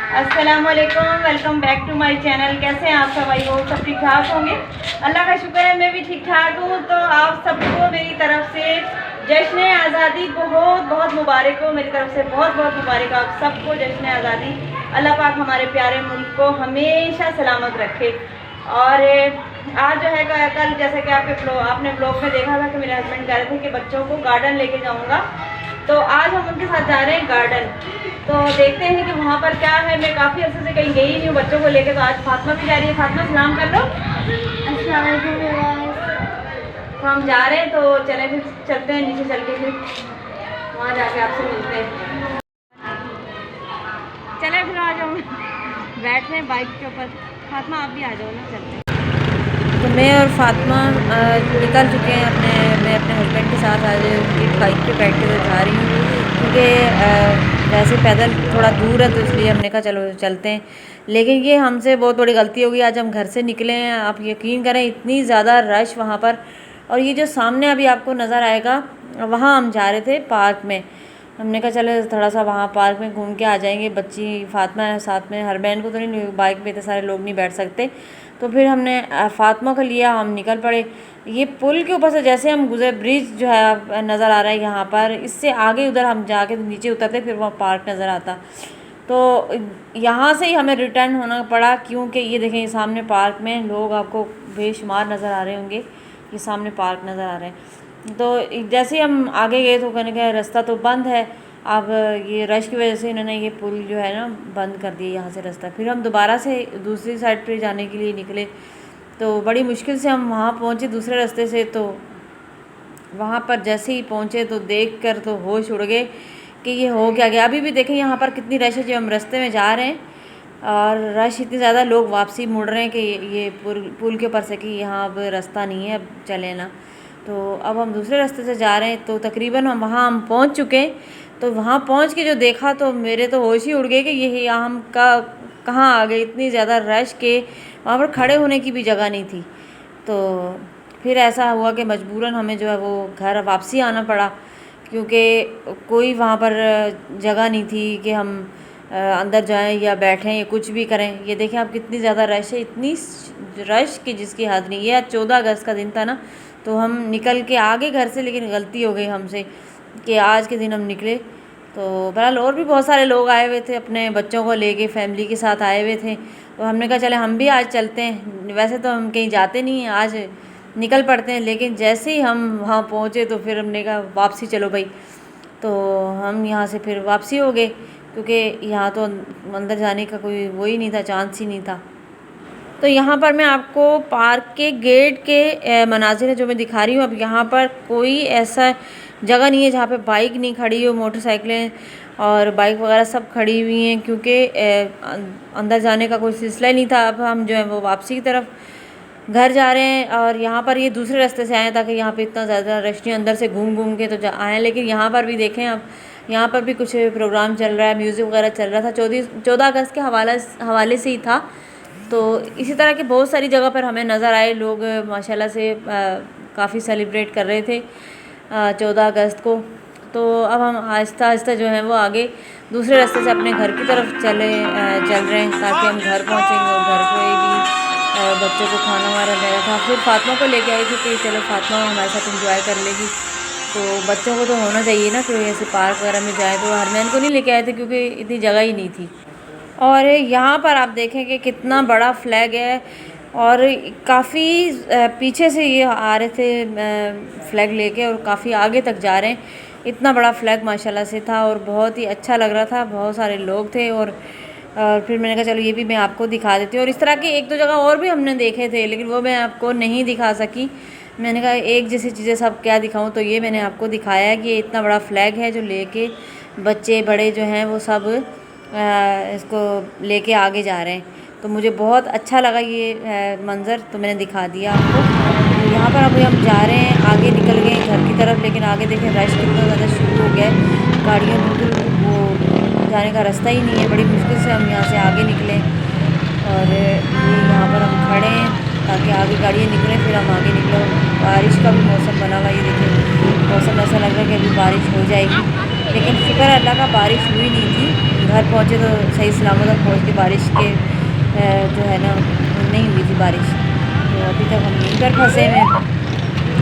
अस्सलामुअलैकुम, welcome back to my channel. कैसे हैं आप सब? आई हो सब ठीक ठाक होंगे। अल्लाह का शुक्र है मैं भी ठीक ठाक हूँ। तो आप सबको मेरी तरफ से जश्न आज़ादी बहुत बहुत मुबारक हो। मेरी तरफ से बहुत बहुत मुबारक आप सबको जश्न आज़ादी। अल्लाह पाक हमारे प्यारे मुल्क को हमेशा सलामत रखे। और आज जो है कल जैसे कि आपने ब्लॉग में देखा था कि मेरे हस्बैंड कह रहे थे कि बच्चों को गार्डन लेके जाऊँगा, तो आज हम उनके साथ जा रहे हैं गार्डन। तो देखते हैं कि वहाँ पर क्या है। मैं काफ़ी अर्से से कहीं गई नहीं हूँ बच्चों को लेके, तो आज फातिमा भी जा रही है। फातिमा सलाम कर लो। अस्सलाम वालेकुम। तो हम जा रहे हैं, तो चले फिर चलते हैं नीचे, चल के फिर वहाँ जाके आपसे मिलते हैं। चले फिर आ जाओ, बैठ रहे हैं बाइक के ऊपर। फातिमा आप भी आ जाओ ना, चलते हैं। तो मैं और फातिमा निकल चुके हैं मैं अपने हस्बैंड के साथ आज उनकी बाइक पे बैठ के जा रही हूँ, क्योंकि वैसे पैदल थोड़ा दूर है, तो इसलिए हमने कहा चलो चलते हैं। लेकिन ये हमसे बहुत बड़ी गलती होगी। आज हम घर से निकले हैं, आप यकीन करें इतनी ज़्यादा रश वहाँ पर। और ये जो सामने अभी आपको नज़र आएगा, वहाँ हम जा रहे थे पार्क में। हमने कहा चले थोड़ा सा वहाँ पार्क में घूम के आ जाएंगे। बच्ची फातिमा है साथ में, हर बहन को तो नहीं, बाइक पे इतने सारे लोग नहीं बैठ सकते। तो फिर हमने फातिमा को लिया, हम निकल पड़े। ये पुल के ऊपर से जैसे हम गुजरे, ब्रिज जो है नज़र आ रहा है यहाँ पर, इससे आगे उधर हम जाके नीचे उतरते, फिर वहाँ पार्क नज़र आता। तो यहाँ से ही हमें रिटर्न होना पड़ा, क्योंकि ये देखें ये सामने पार्क में लोग आपको बेशुमार नज़र आ रहे होंगे। ये सामने पार्क नज़र आ रहे हैं। तो जैसे ही हम आगे गए तो कहने का रास्ता तो बंद है। अब ये रश की वजह से इन्होंने ये पुल जो है ना बंद कर दिया यहाँ से रास्ता। फिर हम दोबारा से दूसरी साइड पे जाने के लिए निकले, तो बड़ी मुश्किल से हम वहाँ पहुँचे दूसरे रास्ते से। तो वहाँ पर जैसे ही पहुँचे तो देख कर तो होश उड़ गए कि ये हो क्या गया। अभी भी देखें यहाँ पर कितनी रश है। जब हम रास्ते में जा रहे हैं और रश इतनी ज़्यादा, लोग वापसी मुड़ रहे हैं कि ये पुल के ऊपर से कि यहाँ अब रास्ता नहीं है, अब चले ना। तो अब हम दूसरे रास्ते से जा रहे हैं। तो तकरीबन हम पहुँच चुके हैं। तो वहाँ पहुँच के जो देखा तो मेरे तो होश ही उड़ गए कि ये यहाँ हम कहाँ आ गए। इतनी ज़्यादा रश के वहाँ पर खड़े होने की भी जगह नहीं थी। तो फिर ऐसा हुआ कि मजबूरन हमें जो है वो घर वापसी आना पड़ा, क्योंकि कोई वहाँ पर जगह नहीं थी कि हम अंदर जाएं या बैठें या कुछ भी करें। ये देखें आप कितनी ज़्यादा रश है, इतनी रश की जिसकी हद नहीं। ये 14 अगस्त का दिन था ना, तो हम निकल के आगे घर से, लेकिन गलती हो गई हमसे कि आज के दिन हम निकले। तो बहरहाल और भी बहुत सारे लोग आए हुए थे, अपने बच्चों को लेके फैमिली के साथ आए हुए थे। तो हमने कहा चले हम भी आज चलते हैं। वैसे तो हम कहीं जाते नहीं हैं, आज निकल पड़ते हैं। लेकिन जैसे ही हम वहाँ पहुँचे तो फिर हमने कहा वापसी चलो भाई। तो हम यहाँ से फिर वापसी हो गए, क्योंकि यहाँ तो अंदर जाने का कोई वो ही नहीं था, चांस ही नहीं था। तो यहाँ पर मैं आपको पार्क के गेट के मनाजिर है जो मैं दिखा रही हूँ। अब यहाँ पर कोई ऐसा जगह नहीं है जहाँ पे बाइक नहीं खड़ी हो। मोटरसाइकिलें और बाइक वगैरह सब खड़ी हुई हैं, क्योंकि अंदर जाने का कोई सिलसिला ही नहीं था। अब हम जो है वो वापसी की तरफ घर जा रहे हैं, और यहाँ पर ये दूसरे रास्ते से आए ताकि यहाँ पे इतना ज़्यादा रश नहीं, अंदर से घूम घूम के तो आए। लेकिन यहाँ पर भी देखें आप, यहाँ पर भी कुछ प्रोग्राम चल रहा है, म्यूज़िक वगैरह चल रहा था। 14 अगस्त के हवाले से ही था। तो इसी तरह की बहुत सारी जगह पर हमें नज़र आए। लोग माशाल्लाह से काफ़ी सेलिब्रेट कर रहे थे 14 अगस्त को। तो अब हम आहिस्ता आहिस्ता जो है वो आगे दूसरे रास्ते से अपने घर की तरफ चल रहे हैं, ताकि हम घर पहुँचेंगे और घर पे भी बच्चों को खाना वाना देना था। फिर फातिमा को लेके आई थी कि चलो फातिमा हमारे साथ एंजॉय कर लेगी। तो बच्चों को तो होना चाहिए ना कि ऐसे पार्क वगैरह में जाए। तो हरमैन को नहीं लेके आए थे क्योंकि इतनी जगह ही नहीं थी। और यहाँ पर आप देखें कि कितना बड़ा फ्लैग है, और काफ़ी पीछे से ये आ रहे थे फ्लैग लेके, और काफ़ी आगे तक जा रहे हैं। इतना बड़ा फ्लैग माशाल्लाह से था और बहुत ही अच्छा लग रहा था। बहुत सारे लोग थे। और फिर मैंने कहा चलो ये भी मैं आपको दिखा देती हूँ। और इस तरह की एक दो जगह और भी हमने देखे थे, लेकिन वो मैं आपको नहीं दिखा सकी। मैंने कहा एक जैसी चीज़ें सब क्या दिखाऊं, तो ये मैंने आपको दिखाया है कि ये इतना बड़ा फ्लैग है जो लेके बच्चे बड़े जो हैं वो सब इसको लेके आगे जा रहे हैं। तो मुझे बहुत अच्छा लगा ये मंज़र, तो मैंने दिखा दिया आपको। तो यहाँ पर अभी हम जा रहे हैं, आगे निकल गए घर की तरफ। लेकिन आगे देखें रश कितना ज़्यादा शुरू हो गया है, गाड़ियाँ बिल्कुल वो जाने का रास्ता ही नहीं है। बड़ी मुश्किल से हम यहाँ से आगे निकले, और ये यहाँ पर हम खड़े हैं ताकि आगे गाड़ियाँ निकलें, फिर हम आगे निकले। बारिश का भी मौसम बना हुआ, ये देखिए मौसम ऐसा लग रहा है कि अभी बारिश हो जाएगी। लेकिन शुक्र अल्लाह का बारिश हुई नहीं थी। घर पहुँचे तो सही सलामत हम पहुँच के, बारिश के जो है ना नहीं हुई थी बारिश, तो अभी तक हम यहीं पर फंसे हैं।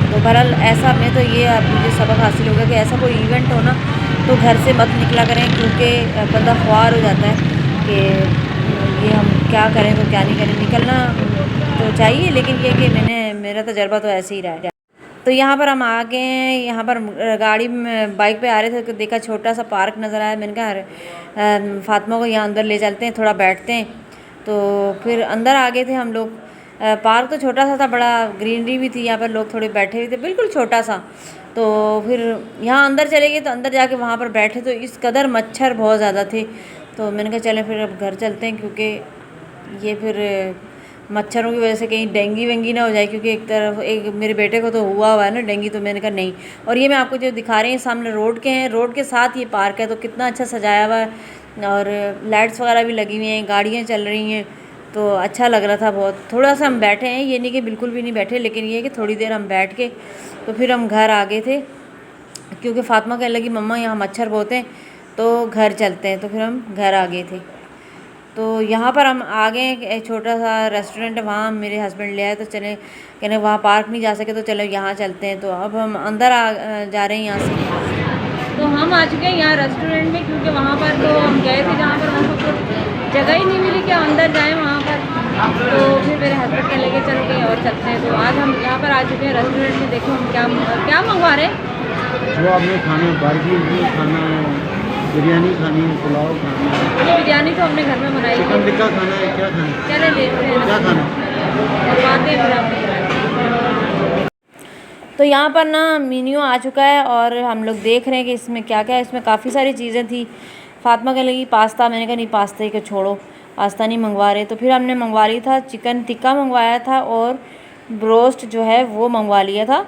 तो बहरहाल ऐसा में तो ये अब मुझे सबक हासिल होगा कि ऐसा कोई इवेंट हो ना तो घर से मत निकला करें, क्योंकि बंदा ख्वार हो जाता है कि ये हम क्या करें तो क्या नहीं करें। निकलना तो चाहिए, लेकिन ये कि मेरा तजर्बा तो ऐसे ही रहा है। तो यहाँ पर हम आ गए हैं, यहाँ पर गाड़ी में बाइक पे आ रहे थे तो देखा छोटा सा पार्क नज़र आया। मैंने कहा फ़ातिमा को यहाँ अंदर ले चलते हैं, थोड़ा बैठते हैं। तो फिर अंदर आ गए थे हम लोग। पार्क तो छोटा सा था, बड़ा ग्रीनरी भी थी, यहाँ पर लोग थोड़े बैठे हुए थे, बिल्कुल छोटा सा। तो फिर यहाँ अंदर चले गए, तो अंदर जाके वहाँ पर बैठे तो इस कदर मच्छर बहुत ज़्यादा थे। तो मैंने कहा चले फिर अब घर चलते हैं, क्योंकि ये फिर मच्छरों की वजह से कहीं डेंगू वेंगी ना हो जाए, क्योंकि एक मेरे बेटे को तो हुआ है ना डेंगू। तो मैंने कहा नहीं। और ये मैं आपको जो दिखा रही हूँ सामने रोड के हैं, रोड के साथ ये पार्क है, तो कितना अच्छा सजाया हुआ है और लाइट्स वगैरह भी लगी हुई हैं, गाड़ियाँ चल रही हैं, तो अच्छा लग रहा था बहुत। थोड़ा सा हम बैठे हैं, ये नहीं कि बिल्कुल भी नहीं बैठे, लेकिन ये कि थोड़ी देर हम बैठ के तो फिर हम घर आ गए थे, क्योंकि फ़ातिमा कहने लगी मम्मा यहाँ मच्छर बहुत हैं तो घर चलते हैं। तो फिर हम घर आ गए थे। तो यहाँ पर हम आ गए, एक छोटा सा रेस्टोरेंट है, वहाँ मेरे हस्बैंड ले आए, तो चले कहने वहाँ पार्क नहीं जा सके तो चलो यहाँ चलते हैं। तो अब हम अंदर जा रहे हैं यहाँ से। तो हम आ चुके हैं यहाँ रेस्टोरेंट में, क्योंकि वहाँ पर तो हम गए थे जहाँ पर हमको जगह ही नहीं मिली कि अंदर जाएँ वहाँ पर। तो फिर मेरे हस्बैंड के लेके चल गए और चलते हैं। तो आज हम यहाँ पर आ चुके हैं रेस्टोरेंट में। देखो हम क्या मंगवा रहे हैं। जो आपने खाना बारबेक्यू खाना है, बिरयानी खानी है, पुलाव खाना है। ये बिरयानी तो हमने घर में बनाई, चिकन टिक्का खाना है, क्या खाना है? चले देखते हैं क्या खाना है। तो यहाँ पर ना मेन्यू आ चुका है और हम लोग देख रहे हैं कि इसमें क्या क्या है। इसमें काफ़ी सारी चीज़ें थी। फ़ातिमा कहने लगी पास्ता, मैंने कहा नहीं पास्ता को छोड़ो, पास्ता नहीं मंगवा रहे। तो फिर हमने मंगवा लिया था चिकन टिक्का मंगवाया था और ब्रोस्ट जो है वो मंगवा लिया था।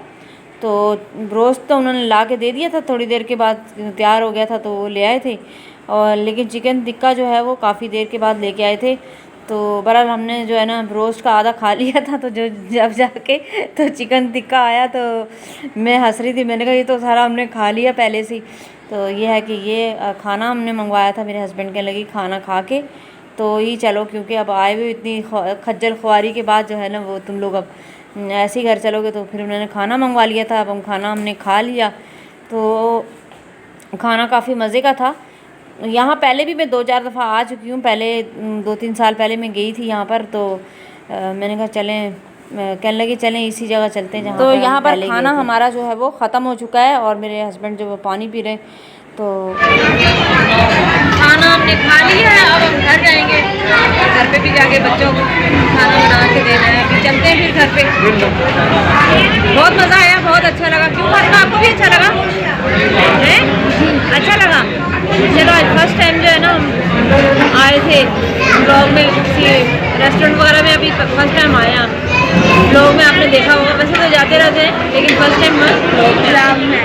तो ब्रोस्ट तो उन्होंने ला के दे दिया था, थोड़ी देर के बाद तैयार हो गया था तो वो ले आए थे। और लेकिन चिकन टिक्का जो है वो काफ़ी देर के बाद लेके आए थे। तो बहरहाल हमने जो है ना ब्रोस्ट का आधा खा लिया था। तो जो जब जाके तो चिकन टिक्का आया तो मैं हंस रही थी, मैंने कहा ये तो सारा हमने खा लिया पहले से ही। तो ये है कि ये खाना हमने मंगवाया था, मेरे हस्बैंड के लगी खाना खा के तो ही चलो, क्योंकि अब आए हुए इतनी खज्जल ख्वारी के बाद जो है ना वो तुम लोग अब ऐसे ही घर चलोगे। तो फिर उन्होंने खाना मंगवा लिया था, अब हम खाना हमने खा लिया। तो खाना काफ़ी मज़े का था। यहाँ पहले भी मैं 2-4 दफ़ा आ चुकी हूँ, पहले 2-3 साल पहले मैं गई थी यहाँ पर। तो मैंने कहा चलें, कहने लगी चलें इसी जगह चलते हैं जहाँ। तो यहाँ पर खाना हमारा जो है वो ख़त्म हो चुका है और मेरे हस्बैंड जो वो पानी पी रहे हैं। तो खाना हमने खा लिया है, अब हम घर जाएंगे, घर पे भी जाके बच्चों को खाना बना के देना है। अभी चलते हैं फिर घर पे। बहुत मज़ा आया, बहुत अच्छा लगा। क्यों फातिमा आपको भी अच्छा लगा है? अच्छा लगा। चलो आज फर्स्ट टाइम जो है ना हम आए थे ब्लॉग में, किसी रेस्टोरेंट वगैरह में अभी फर्स्ट टाइम आए हैं। ब्लॉग में आपने देखा होगा, वैसे तो जाते रहते हैं लेकिन फर्स्ट टाइम ब्लॉग में